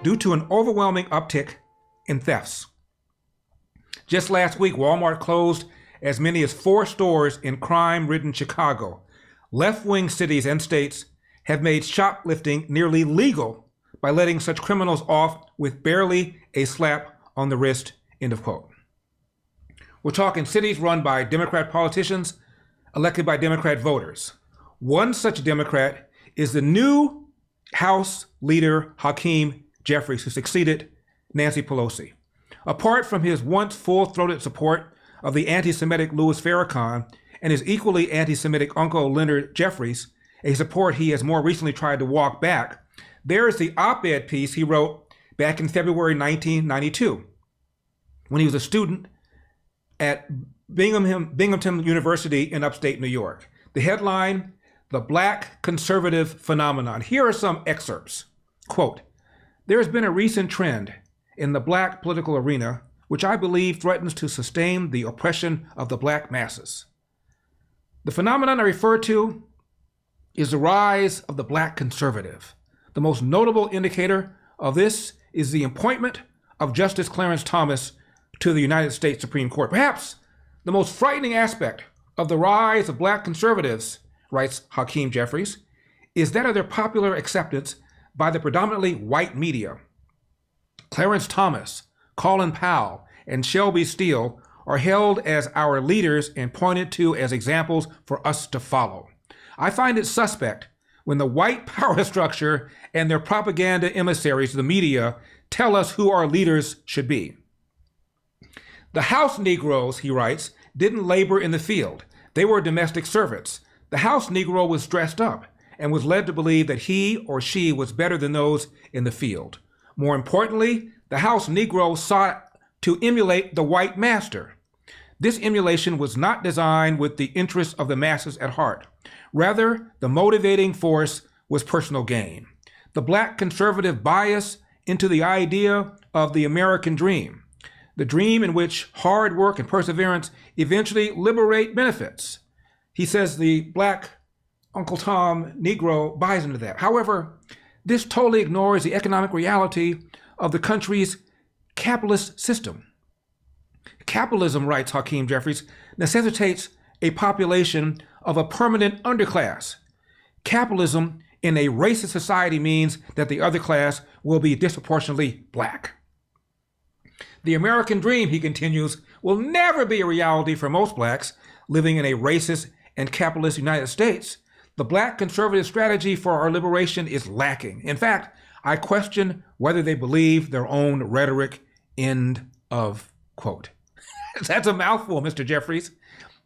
due to an overwhelming uptick in thefts. Just last week, Walmart closed as many as 4 stores in crime-ridden Chicago. Left-wing cities and states have made shoplifting nearly legal by letting such criminals off with barely a slap on the wrist, end of quote. We're talking cities run by Democrat politicians elected by Democrat voters. One such Democrat is the new House leader, Hakeem Jeffries, who succeeded Nancy Pelosi. Apart from his once full-throated support of the anti-Semitic Louis Farrakhan and his equally anti-Semitic uncle Leonard Jeffries, a support he has more recently tried to walk back, there is the op-ed piece he wrote back in February 1992 when he was a student at Binghamton University in upstate New York. The headline, "The Black Conservative Phenomenon." Here are some excerpts. Quote, "There has been a recent trend in the black political arena which I believe threatens to sustain the oppression of the black masses. The phenomenon I refer to is the rise of the black conservative. The most notable indicator of this is the appointment of Justice Clarence Thomas to the United States Supreme Court. Perhaps the most frightening aspect of the rise of black conservatives," writes Hakeem Jeffries, "is that of their popular acceptance by the predominantly white media. Clarence Thomas, Colin Powell, and Shelby Steele are held as our leaders and pointed to as examples for us to follow. I find it suspect when the white power structure and their propaganda emissaries, the media, tell us who our leaders should be. The house Negroes," he writes, "didn't labor in the field. They were domestic servants. The house Negro was dressed up and was led to believe that he or she was better than those in the field. More importantly, the house Negro sought to emulate the white master. This emulation was not designed with the interests of the masses at heart. Rather, the motivating force was personal gain. The black conservative bias into the idea of the American dream, the dream in which hard work and perseverance eventually liberate benefits." He says the black Uncle Tom Negro buys into that. However, this totally ignores the economic reality of the country's capitalist system. Capitalism, writes Hakeem Jeffries, necessitates a population of a permanent underclass. Capitalism in a racist society means that the other class will be disproportionately black. The American dream, he continues, will never be a reality for most blacks living in a racist and capitalist United States. The black conservative strategy for our liberation is lacking. In fact, I question whether they believe their own rhetoric, end of quote. That's a mouthful, Mr. Jeffries.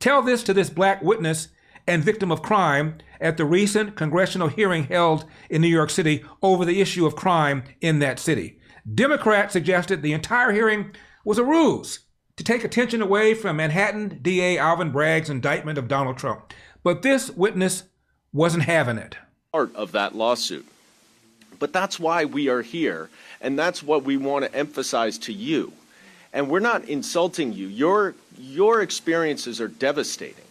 Tell this to this black witness and victim of crime at the recent congressional hearing held in New York City over the issue of crime in that city. Democrats suggested the entire hearing was a ruse to take attention away from Manhattan DA Alvin Bragg's indictment of Donald Trump. But this witness wasn't having it. Part of that lawsuit. But that's why we are here, and that's what we want to emphasize to you. And we're not insulting you. Your experiences are devastating.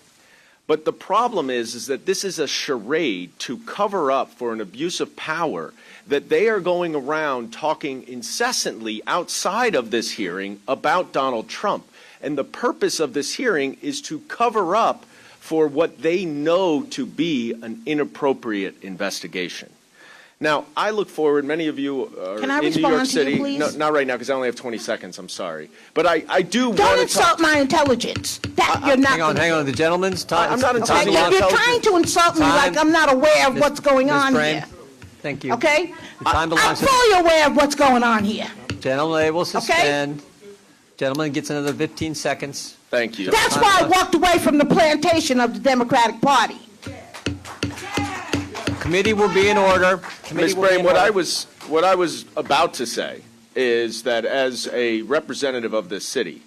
But the problem is that this is a charade to cover up for an abuse of power, that they are going around talking incessantly outside of this hearing about Donald Trump. And the purpose of this hearing is to cover up for what they know to be an inappropriate investigation. Now, I look forward, many of you are in New York City. Please? No, not right now, because I only have 20 seconds, I'm sorry. But I do want to Don't insult my intelligence. That you're not. Hang on, the gentleman's time. I'm not Okay, insulting you're trying to insult me like I'm not aware of what's going on here. Thank you. Okay? The time I'm belongs to fully aware of what's going on here. gentleman. They will suspend. Gentleman gets another 15 seconds. Thank you. That's why I walked away from the plantation of the Democratic Party. Committee will be in order. Ms. Brame, what I was about to say is that as a representative of this city,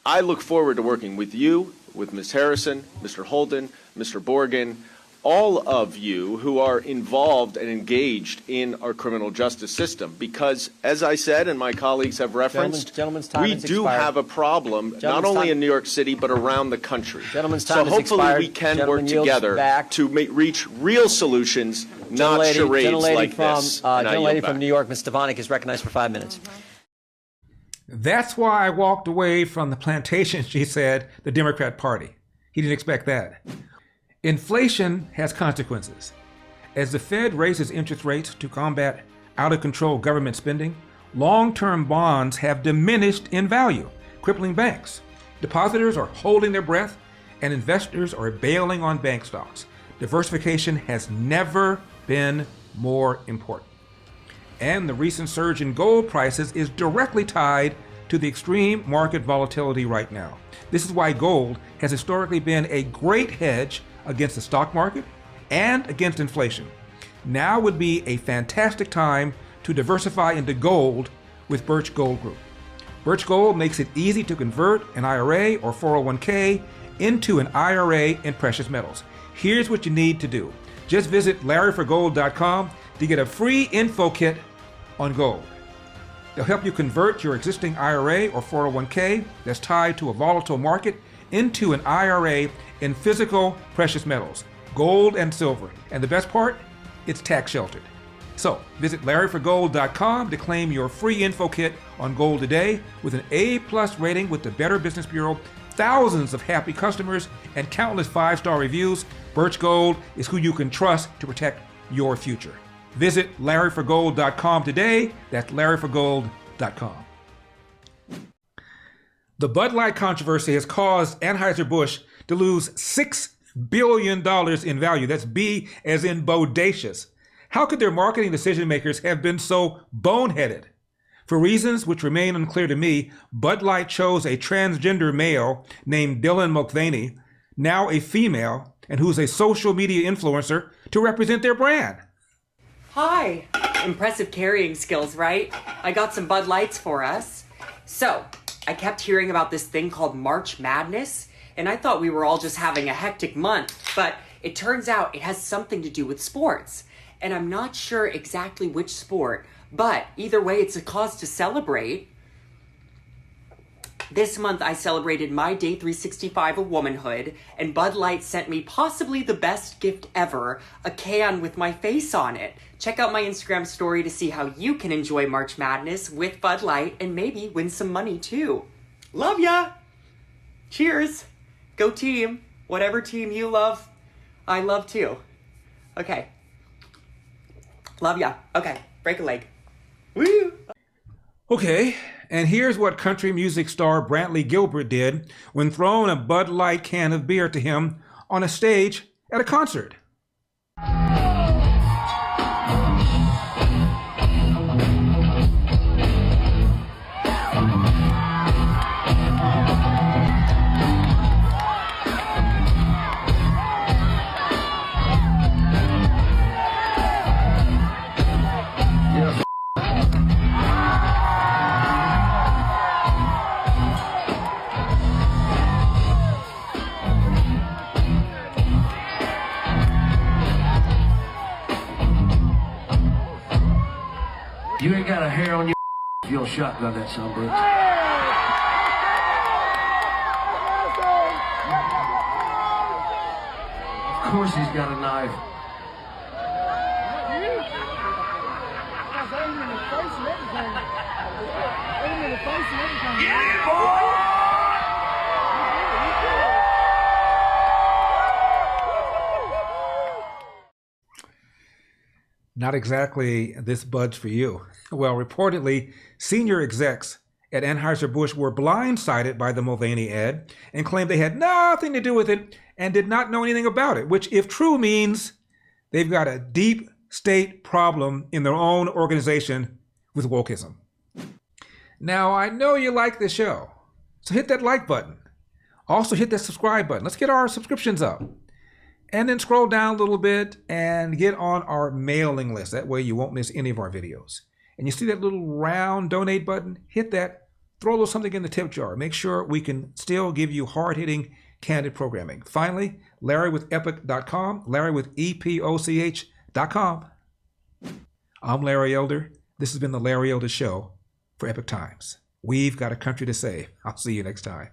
I look forward to working with you, with Ms. Harrison, Mr. Holden, Mr. Borgen, all of you who are involved and engaged in our criminal justice system. Because, as I said, and my colleagues have referenced, Gentleman's time we has do expired. have a problem, not only in New York City, but around the country. Gentleman's So time has hopefully expired. we can Gentleman work yields together back. to reach real solutions, not charades like this. And I Gentlelady yield from back. New York, Ms. Stefanik, is recognized for 5 minutes. That's why I walked away from the plantation, she said, the Democrat Party. He didn't expect that. Inflation has consequences. As the Fed raises interest rates to combat out-of-control government spending, long-term bonds have diminished in value, crippling banks. Depositors are holding their breath, and investors are bailing on bank stocks. Diversification has never been more important. And the recent surge in gold prices is directly tied to the extreme market volatility right now. This is why gold has historically been a great hedge against the stock market and against inflation. Now would be a fantastic time to diversify into gold with Birch Gold Group. Birch Gold makes it easy to convert an IRA or 401k into an IRA in precious metals. Here's what you need to do. Just visit LarryForGold.com to get a free info kit on gold. They'll help you convert your existing IRA or 401k that's tied to a volatile market into an IRA in physical precious metals, gold and silver. And the best part, it's tax sheltered. So visit LarryForGold.com to claim your free info kit on gold today with an A+ rating with the Better Business Bureau, thousands of happy customers, and countless 5-star reviews. Birch Gold is who you can trust to protect your future. Visit LarryForGold.com today. That's LarryForGold.com. The Bud Light controversy has caused Anheuser-Busch to lose $6 billion in value. That's B as in bodacious. How could their marketing decision makers have been so boneheaded? For reasons which remain unclear to me, Bud Light chose a transgender male named Dylan Mulvaney, now a female, and who's a social media influencer, to represent their brand. Hi. Impressive carrying skills, right? I got some Bud Lights for us. So, I kept hearing about this thing called March Madness, and I thought we were all just having a hectic month, but it turns out it has something to do with sports. And I'm not sure exactly which sport, but either way, it's a cause to celebrate. This month, I celebrated my day 365 of womanhood, and Bud Light sent me possibly the best gift ever, a can with my face on it. Check out my Instagram story to see how you can enjoy March Madness with Bud Light and maybe win some money too. Love ya! Cheers! Go team! Whatever team you love, I love too. Okay. Love ya. Okay, break a leg. Woo! Okay, and here's what country music star Brantley Gilbert did when throwing a Bud Light can of beer to him on a stage at a concert. You ain't got a hair on your if you'll shotgun that son of a bitch. Of course he's got a knife. Get it, boy! Not exactly this Bud's for you. Well, reportedly, senior execs at Anheuser-Busch were blindsided by the Mulvaney ad and claimed they had nothing to do with it and did not know anything about it, which, if true, means they've got a deep state problem in their own organization with wokeism. Now, I know you like this show, so hit that like button. Also, hit that subscribe button. Let's get our subscriptions up. And then scroll down a little bit and get on our mailing list. That way you won't miss any of our videos. And you see that little round donate button? Hit that. Throw a little something in the tip jar. Make sure we can still give you hard-hitting, candid programming. Finally, Larry with epoch.com, Larry with epoch.com. I'm Larry Elder. This has been the Larry Elder Show for Epoch Times. We've got a country to save. I'll see you next time.